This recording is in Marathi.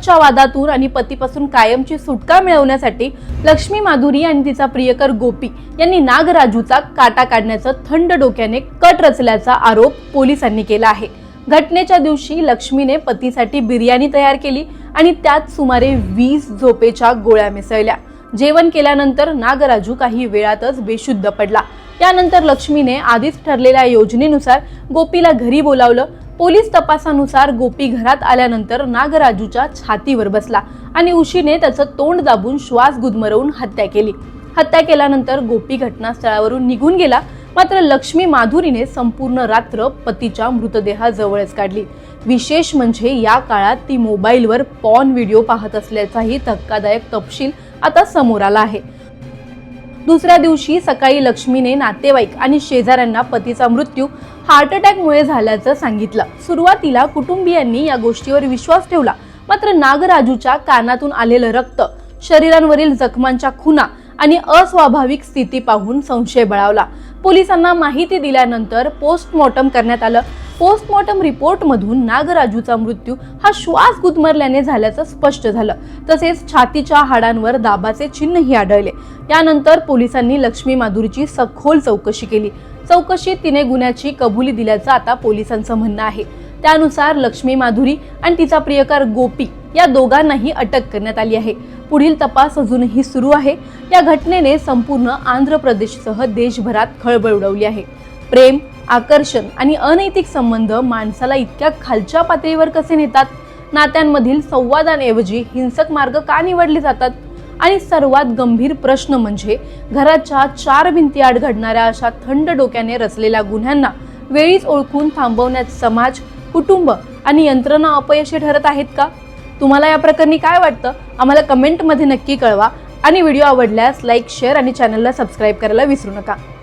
सततच्या वादातून आणि पतीपासून कायमची सुटका मिळवण्यासाठी लक्ष्मी माधुरी आणि तिचा प्रियकर गोपी यांनी नागराजूचा काटा काढण्याचं थंड डोक्याने कट रचल्याचा आरोप पोलिसांनी केला आहे। घटनेच्या दिवशी लक्ष्मीने पतीसाठी बिर्याणी तयार केली आणि त्यात सुमारे 20 झोपेच्या गोळ्या मिसळल्या। जेवण केल्यानंतर नागराजू काही वेळातच बेशुद्ध पडला। त्यानंतर लक्ष्मीने आधीच ठरलेल्या योजनेनुसार गोपीला घरी बोलावलं। पोलीस तपासानुसार गोपी घरात आल्यानंतर नागराजूच्या छातीवर बसला आणि उशीने त्याचं तोंड दाबून श्वास गुदमरवून हत्या केली। हत्या केल्यानंतर गोपी घटनास्थळावरून निघून गेला, मात्र लक्ष्मी माधुरीने संपूर्ण रात्र पतीच्या मृतदेहाजवळच काढली। विशेष म्हणजे या काळात ती मोबाईलवर पॉर्न व्हिडिओ पाहत असल्याचाही धक्कादायक तपशील आता समोर आला आहे। दुसऱ्या दिवशी सकाळी लक्ष्मीने नातेवाईक आणि शेजाऱ्यांना पतीचा मृत्यू हार्ट अटॅकमुळे झाल्याचं सांगितलं। सुरुवातीला कुटुंबियांनी या गोष्टीवर विश्वास ठेवला, मात्र नागराजूच्या कानातून आलेलं रक्त, शरीरांवरील जखमांच्या खुणा आणि अस्वाभाविक स्थिती पाहून संशय बळावला। पोलिसांना माहिती दिल्यानंतर पोस्टमॉर्टम करण्यात आलं। पोस्टमॉर्टम रिपोर्टमधून नागराजूचा मृत्यू हा श्वास गुदमरल्याने झाल्याचं स्पष्ट झालं। तसेच छातीच्या हाडांवर दाबाचे चिन्हही आढळले। यानंतर पोलिसांनी लक्ष्मी माधुरीची सखोल चौकशी केली। चौकशीत तिने गुन्ह्याची कबुली दिल्याचं आता पोलिसांचं म्हणणं आहे। त्यानुसार लक्ष्मी माधुरी आणि तिचा प्रियकर गोपी या दोघांनाही अटक करण्यात आली आहे। पुढील तपास अजूनही सुरू आहे। या घटनेने संपूर्ण आंध्र प्रदेशसह देशभरात खळबळ उडवली आहे। प्रेम, आकर्षण आणि अनैतिक संबंध माणसाला इतक्या खालच्या पातळीवर कसे नेतात? नात्यांमधील संवादांऐवजी हिंसक मार्ग का निवडले जातात? आणि सर्वात गंभीर प्रश्न म्हणजे घराच्या 4 भिंतीआड घडणाऱ्या अशा थंड डोक्याने रचलेल्या गुन्ह्यांना वेळीच ओळखून थांबवण्यात समाज, कुटुंब आणि यंत्रणा अपयशी ठरत आहेत का? तुम्हाला या प्रकरणी काय वाटतं? आम्हाला कमेंटमध्ये नक्की कळवा आणि व्हिडिओ आवडल्यास लाईक, शेअर आणि चॅनलला सबस्क्राईब करायला विसरू नका।